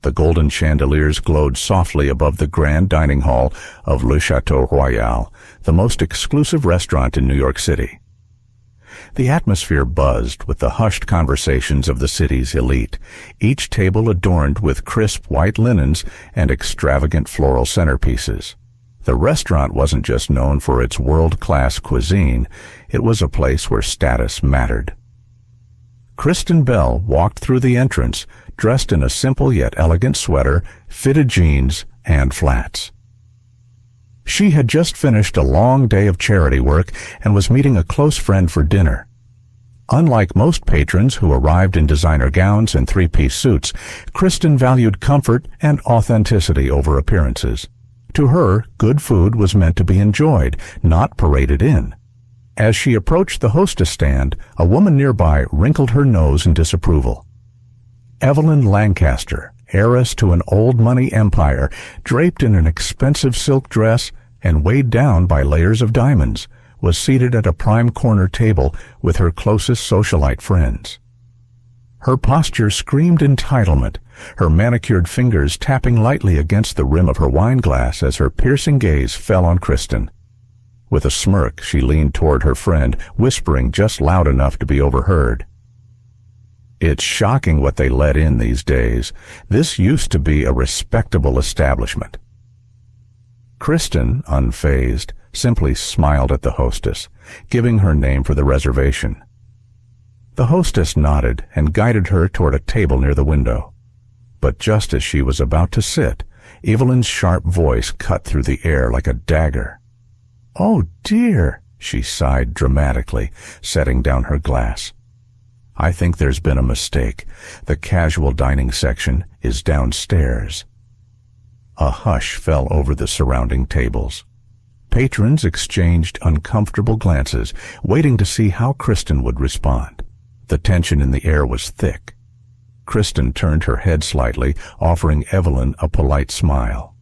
The golden chandeliers glowed softly above the grand dining hall of Le Chateau Royal, the most exclusive restaurant in New York City. The atmosphere buzzed with the hushed conversations of the city's elite, each table adorned with crisp white linens and extravagant floral centerpieces. The restaurant wasn't just known for its world-class cuisine, it was a place where status mattered. Kristen Bell walked through the entrance, dressed in a simple yet elegant sweater, fitted jeans, and flats. She had just finished a long day of charity work and was meeting a close friend for dinner. Unlike most patrons who arrived in designer gowns and three-piece suits, Kristen valued comfort and authenticity over appearances. To her, good food was meant to be enjoyed, not paraded in. As she approached the hostess stand, a woman nearby wrinkled her nose in disapproval. Evelyn Lancaster, heiress to an old money empire, draped in an expensive silk dress and weighed down by layers of diamonds, was seated at a prime corner table with her closest socialite friends. Her posture screamed entitlement, her manicured fingers tapping lightly against the rim of her wine glass as her piercing gaze fell on Kristen. With a smirk, she leaned toward her friend, whispering just loud enough to be overheard. "It's shocking what they let in these days. This used to be a respectable establishment." Kristen, unfazed, simply smiled at the hostess, giving her name for the reservation. The hostess nodded and guided her toward a table near the window. But just as she was about to sit, Evelyn's sharp voice cut through the air like a dagger. "Oh dear," she sighed dramatically, setting down her glass. "I think there's been a mistake. The casual dining section is downstairs." A hush fell over the surrounding tables. Patrons exchanged uncomfortable glances, waiting to see how Kristen would respond. The tension in the air was thick. Kristen turned her head slightly, offering Evelyn a polite smile.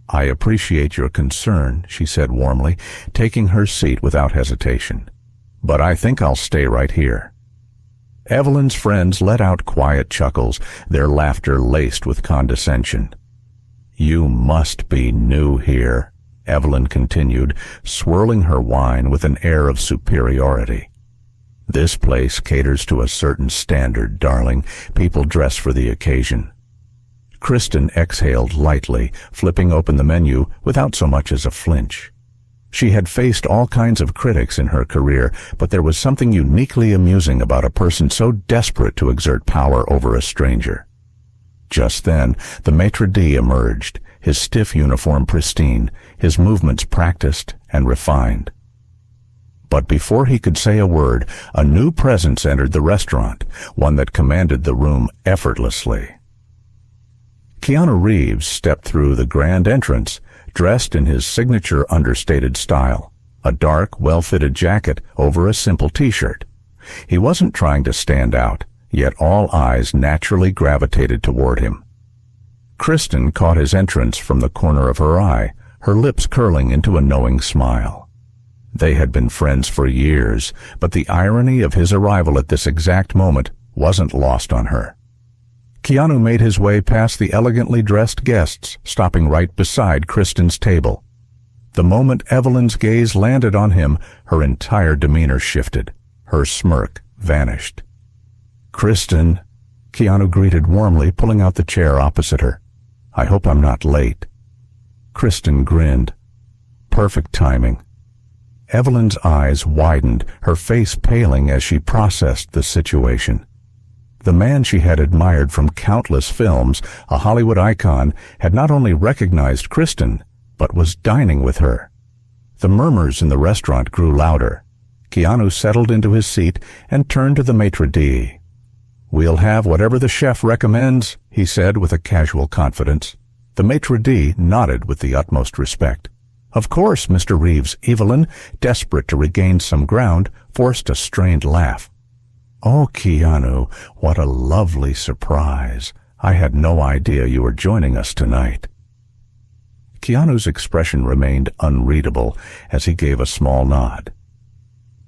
"I appreciate your concern," she said warmly, taking her seat without hesitation. "But I think I'll stay right here." Evelyn's friends let out quiet chuckles, their laughter laced with condescension. "You must be new here," Evelyn continued, swirling her wine with an air of superiority. "This place caters to a certain standard, darling. People dress for the occasion." Kristen exhaled lightly, flipping open the menu without so much as a flinch. She had faced all kinds of critics in her career, but there was something uniquely amusing about a person so desperate to exert power over a stranger. Just then, the maitre d' emerged, his stiff uniform pristine, his movements practiced and refined. But before he could say a word, a new presence entered the restaurant, one that commanded the room effortlessly. Keanu Reeves stepped through the grand entrance, dressed in his signature understated style, a dark, well-fitted jacket over a simple t-shirt. He wasn't trying to stand out, yet all eyes naturally gravitated toward him. Kristen caught his entrance from the corner of her eye, her lips curling into a knowing smile. They had been friends for years, but the irony of his arrival at this exact moment wasn't lost on her. Keanu made his way past the elegantly dressed guests, stopping right beside Kristen's table. The moment Evelyn's gaze landed on him, her entire demeanor shifted. Her smirk vanished. "Kristen," Keanu greeted warmly, pulling out the chair opposite her. "I hope I'm not late." Kristen grinned. Perfect timing. Evelyn's eyes widened, her face paling as she processed the situation. The man she had admired from countless films, a Hollywood icon, had not only recognized Kristen, but was dining with her. The murmurs in the restaurant grew louder. Keanu settled into his seat and turned to the maitre d'. "We'll have whatever the chef recommends," he said with a casual confidence. The maitre d' nodded with the utmost respect. "Of course, Mr. Reeves." Evelyn, desperate to regain some ground, forced a strained laugh. "Oh, Keanu, what a lovely surprise. I had no idea you were joining us tonight." Keanu's expression remained unreadable as he gave a small nod.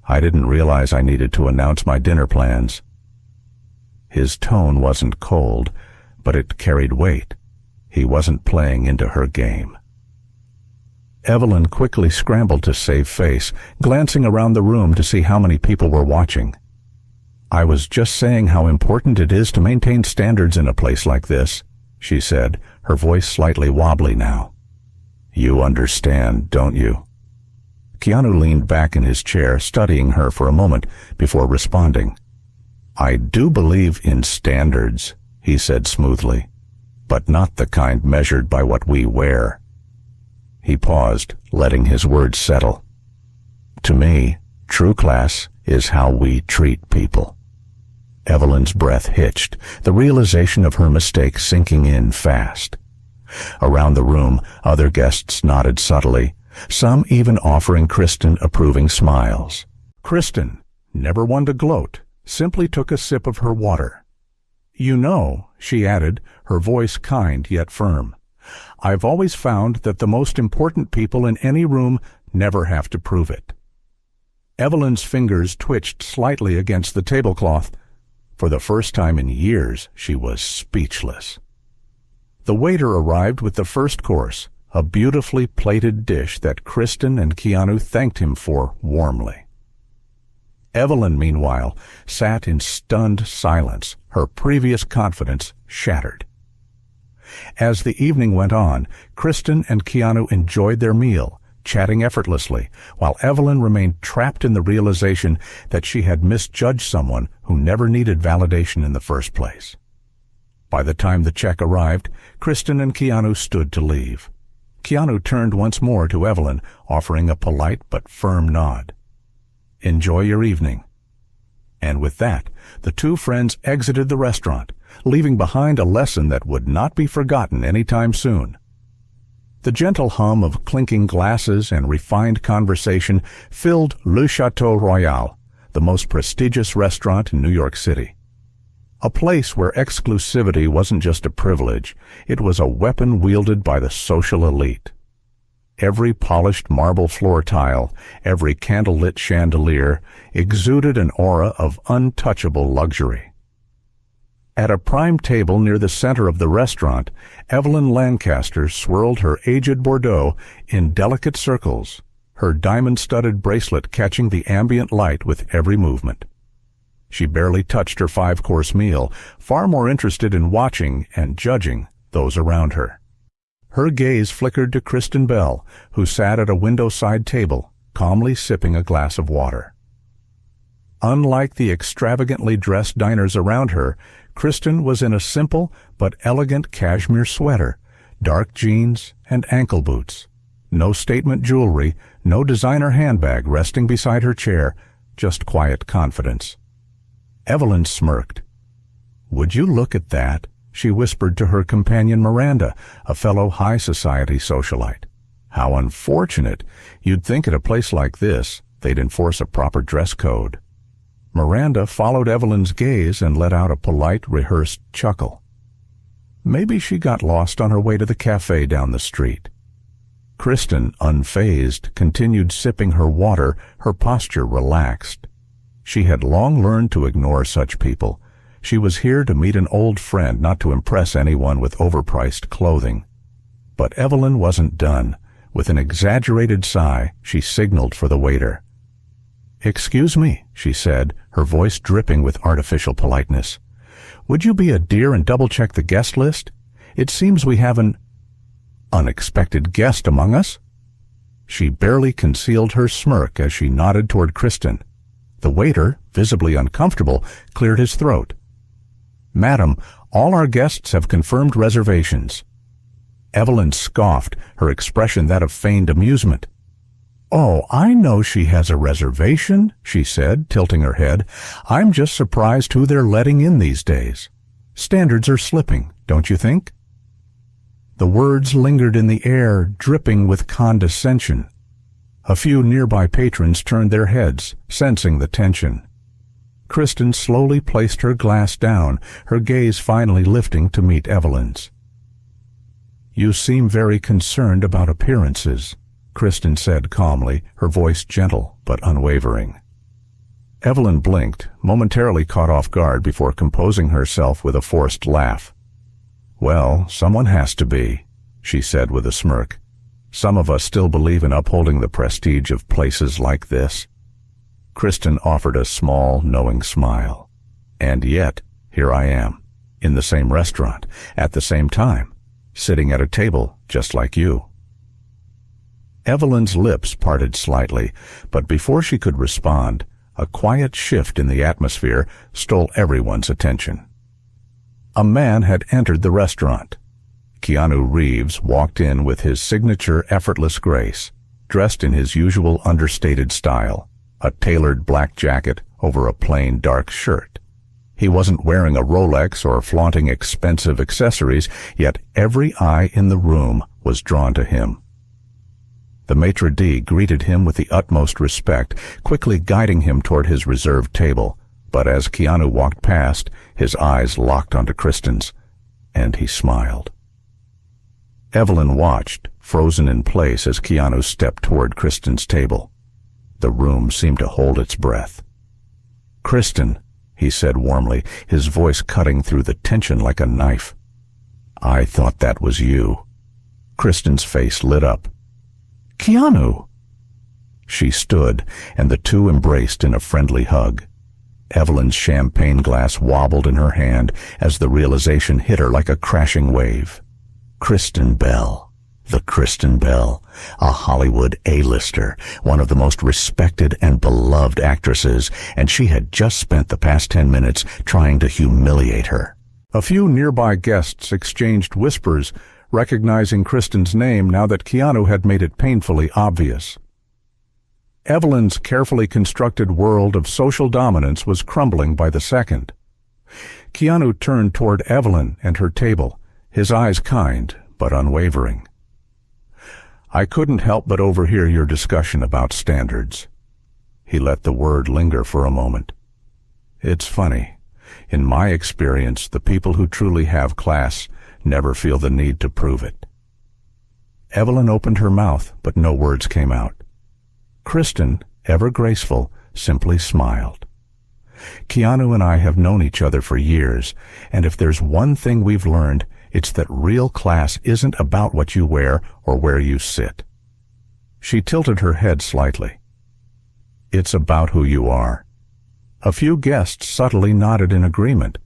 "I didn't realize I needed to announce my dinner plans." His tone wasn't cold, but it carried weight. He wasn't playing into her game. Evelyn quickly scrambled to save face, glancing around the room to see how many people were watching. "I was just saying how important it is to maintain standards in a place like this," she said, her voice slightly wobbly now. "You understand, don't you?" Keanu leaned back in his chair, studying her for a moment before responding. "I do believe in standards," he said smoothly, "but not the kind measured by what we wear." He paused, letting his words settle. "To me, true class is how we treat people." Evelyn's breath hitched, the realization of her mistake sinking in fast. Around the room, other guests nodded subtly, some even offering Kristen approving smiles. Kristen, never one to gloat, simply took a sip of her water. "You know," she added, her voice kind yet firm, "I've always found that the most important people in any room never have to prove it." Evelyn's fingers twitched slightly against the tablecloth. For the first time in years, she was speechless. The waiter arrived with the first course, a beautifully plated dish that Kristen and Keanu thanked him for warmly. Evelyn, meanwhile, sat in stunned silence, her previous confidence shattered. As the evening went on, Kristen and Keanu enjoyed their meal, chatting effortlessly, while Evelyn remained trapped in the realization that she had misjudged someone who never needed validation in the first place. By the time the check arrived, Kristen and Keanu stood to leave. Keanu turned once more to Evelyn, offering a polite but firm nod. "Enjoy your evening." And with that, the two friends exited the restaurant, leaving behind a lesson that would not be forgotten any time soon. The gentle hum of clinking glasses and refined conversation filled Le Chateau Royal, the most prestigious restaurant in New York City. A place where exclusivity wasn't just a privilege, it was a weapon wielded by the social elite. Every polished marble floor tile, every candlelit chandelier exuded an aura of untouchable luxury. At a prime table near the center of the restaurant, Evelyn Lancaster swirled her aged Bordeaux in delicate circles, her diamond-studded bracelet catching the ambient light with every movement. She barely touched her five-course meal, far more interested in watching and judging those around her. Her gaze flickered to Kristen Bell, who sat at a window-side table, calmly sipping a glass of water. Unlike the extravagantly dressed diners around her, Kristen was in a simple but elegant cashmere sweater, dark jeans, and ankle boots. No statement jewelry, no designer handbag resting beside her chair, just quiet confidence. Evelyn smirked. "Would you look at that?" she whispered to her companion Miranda, a fellow high society socialite. "How unfortunate. You'd think at a place like this, they'd enforce a proper dress code." Miranda followed Evelyn's gaze and let out a polite, rehearsed chuckle. Maybe she got lost on her way to the cafe down the street. Kristen, unfazed, continued sipping her water, her posture relaxed. She had long learned to ignore such people. She was here to meet an old friend, not to impress anyone with overpriced clothing. But Evelyn wasn't done. With an exaggerated sigh, she signaled for the waiter. "Excuse me," she said, her voice dripping with artificial politeness. "Would you be a dear and double-check the guest list? It seems we have an unexpected guest among us." She barely concealed her smirk as she nodded toward Kristen. The waiter, visibly uncomfortable, cleared his throat. "Madam, all our guests have confirmed reservations." Evelyn scoffed, her expression that of feigned amusement. "Oh, I know she has a reservation," she said, tilting her head. "I'm just surprised who they're letting in these days. Standards are slipping, don't you think?" The words lingered in the air, dripping with condescension. A few nearby patrons turned their heads, sensing the tension. Kristen slowly placed her glass down, her gaze finally lifting to meet Evelyn's. "You seem very concerned about appearances," Kristen said calmly, her voice gentle but unwavering. Evelyn blinked, momentarily caught off guard before composing herself with a forced laugh. "Well, someone has to be," she said with a smirk. "Some of us still believe in upholding the prestige of places like this." Kristen offered a small, knowing smile. "And yet, here I am, in the same restaurant, at the same time, sitting at a table just like you." Evelyn's lips parted slightly, but before she could respond, a quiet shift in the atmosphere stole everyone's attention. A man had entered the restaurant. Keanu Reeves walked in with his signature effortless grace, dressed in his usual understated style, a tailored black jacket over a plain dark shirt. He wasn't wearing a Rolex or flaunting expensive accessories, yet every eye in the room was drawn to him. The maitre d' greeted him with the utmost respect, quickly guiding him toward his reserved table. But as Keanu walked past, his eyes locked onto Kristen's, and he smiled. Evelyn watched, frozen in place as Keanu stepped toward Kristen's table. The room seemed to hold its breath. "Kristen," he said warmly, his voice cutting through the tension like a knife. "I thought that was you." Kristen's face lit up. "Keanu!" She stood, and the two embraced in a friendly hug. Evelyn's champagne glass wobbled in her hand as the realization hit her like a crashing wave. Kristen Bell. The Kristen Bell, a Hollywood A-lister, one of the most respected and beloved actresses, and she had just spent the past 10 minutes trying to humiliate her. A few nearby guests exchanged whispers, recognizing Kristen's name now that Keanu had made it painfully obvious. Evelyn's carefully constructed world of social dominance was crumbling by the second. Keanu turned toward Evelyn and her table, his eyes kind but unwavering. "I couldn't help but overhear your discussion about standards." He let the word linger for a moment. "It's funny. In my experience, the people who truly have class never feel the need to prove it." Evelyn opened her mouth, but no words came out. Kristen, ever graceful, simply smiled. "Keanu and I have known each other for years, and if there's one thing we've learned, it's that real class isn't about what you wear or where you sit." She tilted her head slightly. "It's about who you are." A few guests subtly nodded in agreement.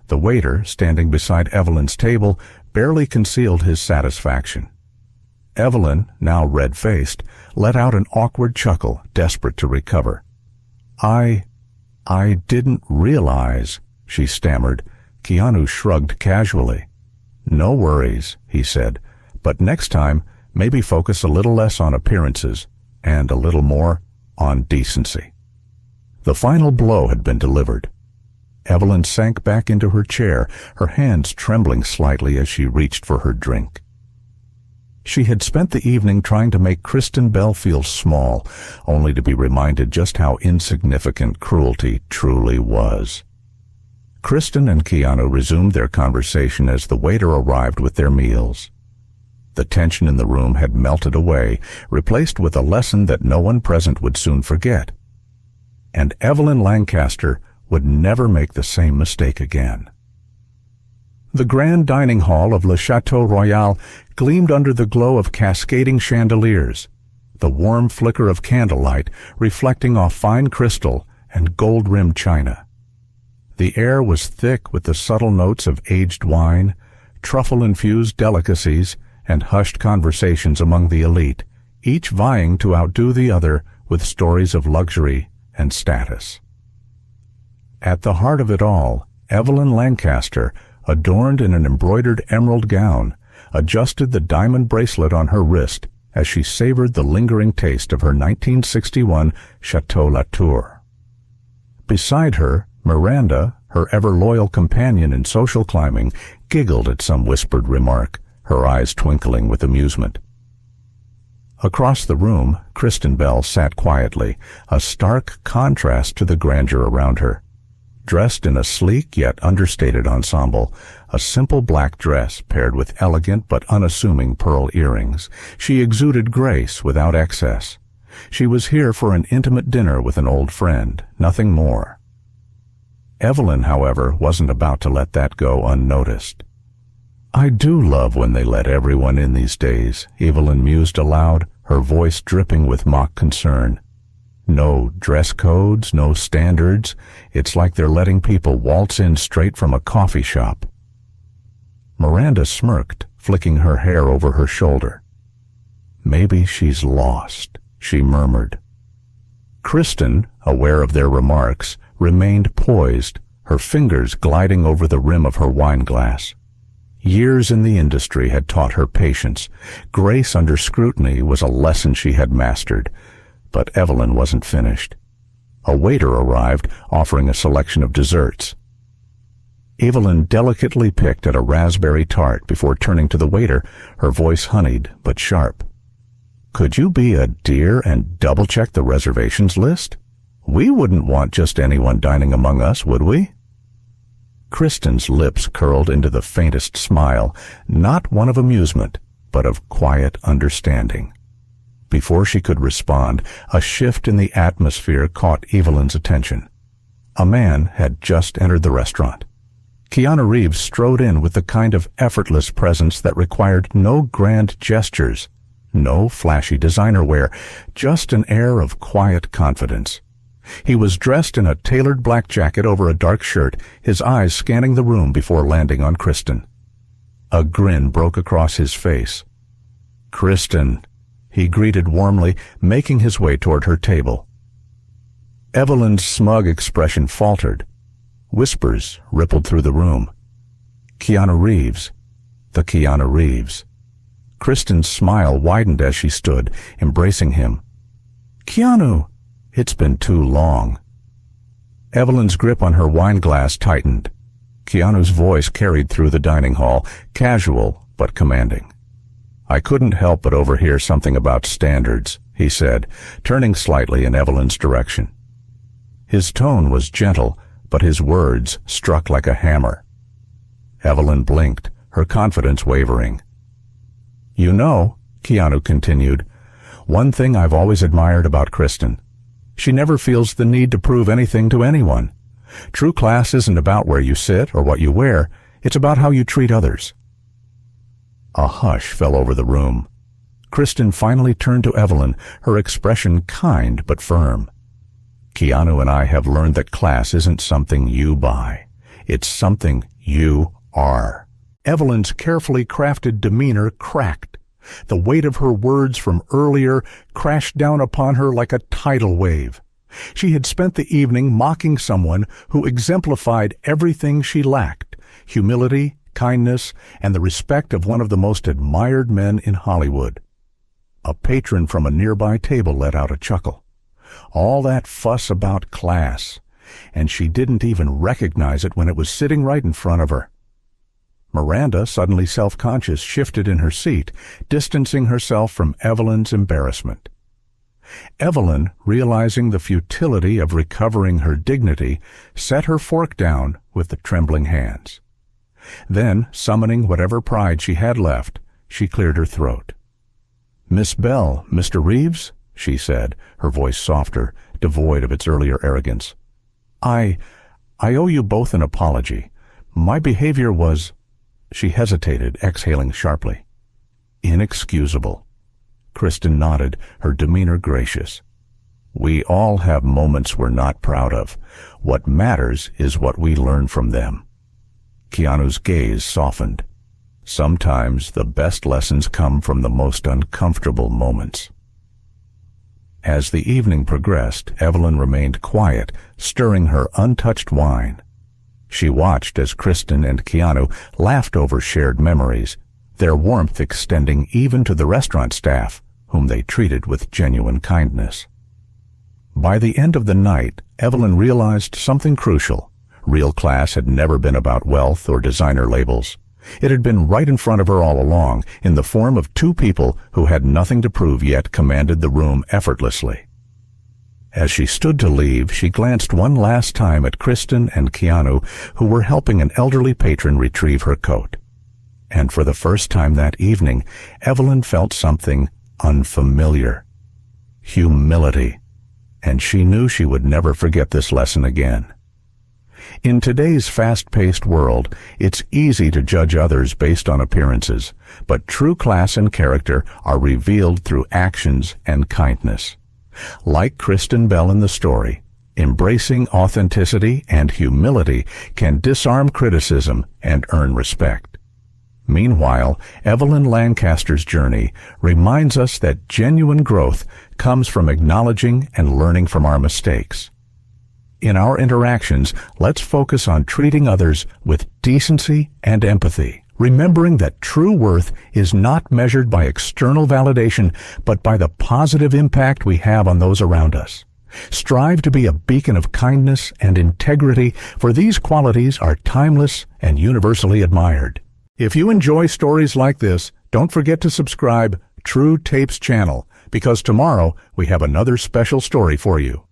The waiter, standing beside Evelyn's table, barely concealed his satisfaction. Evelyn, now red-faced, let out an awkward chuckle, desperate to recover. I didn't realize," she stammered. Keanu shrugged casually. "No worries," he said, "but next time, maybe focus a little less on appearances and a little more on decency." The final blow had been delivered. Evelyn sank back into her chair, her hands trembling slightly as she reached for her drink. She had spent the evening trying to make Kristen Bell feel small, only to be reminded just how insignificant cruelty truly was. Kristen and Keanu resumed their conversation as the waiter arrived with their meals. The tension in the room had melted away, replaced with a lesson that no one present would soon forget. And Evelyn Lancaster would never make the same mistake again. The grand dining hall of Le Chateau Royal gleamed under the glow of cascading chandeliers, the warm flicker of candlelight reflecting off fine crystal and gold-rimmed china. The air was thick with the subtle notes of aged wine, truffle-infused delicacies, and hushed conversations among the elite, each vying to outdo the other with stories of luxury and status. At the heart of it all, Evelyn Lancaster, adorned in an embroidered emerald gown, adjusted the diamond bracelet on her wrist as she savored the lingering taste of her 1961 Chateau Latour. Beside her, Miranda, her ever-loyal companion in social climbing, giggled at some whispered remark, her eyes twinkling with amusement. Across the room, Kristen Bell sat quietly, a stark contrast to the grandeur around her. Dressed in a sleek yet understated ensemble, a simple black dress paired with elegant but unassuming pearl earrings, she exuded grace without excess. She was here for an intimate dinner with an old friend, nothing more. Evelyn, however, wasn't about to let that go unnoticed. I do love when they let everyone in these days, Evelyn mused aloud, her voice dripping with mock concern. No dress codes, no standards. It's like they're letting people waltz in straight from a coffee shop. Miranda smirked, flicking her hair over her shoulder. Maybe she's lost, she murmured. Kristen, aware of their remarks, remained poised, her fingers gliding over the rim of her wineglass. Years in the industry had taught her patience. Grace under scrutiny was a lesson she had mastered. But Evelyn wasn't finished. A waiter arrived, offering a selection of desserts. Evelyn delicately picked at a raspberry tart before turning to the waiter, her voice honeyed but sharp. "Could you be a dear and double-check the reservations list? We wouldn't want just anyone dining among us, would we?" Kristen's lips curled into the faintest smile, not one of amusement, but of quiet understanding. Before she could respond, a shift in the atmosphere caught Evelyn's attention. A man had just entered the restaurant. Keanu Reeves strode in with the kind of effortless presence that required no grand gestures, no flashy designer wear, just an air of quiet confidence. He was dressed in a tailored black jacket over a dark shirt, his eyes scanning the room before landing on Kristen. A grin broke across his face. "Kristen," he greeted warmly, making his way toward her table. Evelyn's smug expression faltered. Whispers rippled through the room. Keanu Reeves. The Keanu Reeves. Kristen's smile widened as she stood, embracing him. "Keanu! It's been too long." Evelyn's grip on her wineglass tightened. Keanu's voice carried through the dining hall, casual but commanding. "I couldn't help but overhear something about standards," he said, turning slightly in Evelyn's direction. His tone was gentle, but his words struck like a hammer. Evelyn blinked, her confidence wavering. "You know," Keanu continued, "one thing I've always admired about Kristen. She never feels the need to prove anything to anyone. True class isn't about where you sit or what you wear, it's about how you treat others." A hush fell over the room. Kristen finally turned to Evelyn, her expression kind but firm. "Keanu and I have learned that class isn't something you buy. It's something you are." Evelyn's carefully crafted demeanor cracked. The weight of her words from earlier crashed down upon her like a tidal wave. She had spent the evening mocking someone who exemplified everything she lacked: humility, kindness, and the respect of one of the most admired men in Hollywood. A patron from a nearby table let out a chuckle. All that fuss about class, and she didn't even recognize it when it was sitting right in front of her. Miranda, suddenly self-conscious, shifted in her seat, distancing herself from Evelyn's embarrassment. Evelyn, realizing the futility of recovering her dignity, set her fork down with the trembling hands. Then, summoning whatever pride she had left, she cleared her throat. "Miss Bell, Mr. Reeves?" she said, her voice softer, devoid of its earlier arrogance. I owe you both an apology. My behavior was—" She hesitated, exhaling sharply. "Inexcusable." Kristen nodded, her demeanor gracious. "We all have moments we're not proud of. What matters is what we learn from them." Keanu's gaze softened. Sometimes the best lessons come from the most uncomfortable moments. As the evening progressed, Evelyn remained quiet, stirring her untouched wine. She watched as Kristen and Keanu laughed over shared memories, their warmth extending even to the restaurant staff, whom they treated with genuine kindness. By the end of the night, Evelyn realized something crucial. Real class had never been about wealth or designer labels. It had been right in front of her all along, in the form of two people who had nothing to prove yet commanded the room effortlessly. As she stood to leave, she glanced one last time at Kristen and Keanu, who were helping an elderly patron retrieve her coat. And for the first time that evening, Evelyn felt something unfamiliar. Humility. And she knew she would never forget this lesson again. In today's fast-paced world, it's easy to judge others based on appearances, but true class and character are revealed through actions and kindness. Like Kristen Bell in the story, embracing authenticity and humility can disarm criticism and earn respect. Meanwhile, Evelyn Lancaster's journey reminds us that genuine growth comes from acknowledging and learning from our mistakes. In our interactions, let's focus on treating others with decency and empathy, remembering that true worth is not measured by external validation, but by the positive impact we have on those around us. Strive to be a beacon of kindness and integrity, for these qualities are timeless and universally admired. If you enjoy stories like this, don't forget to subscribe True Tapes channel, because tomorrow we have another special story for you.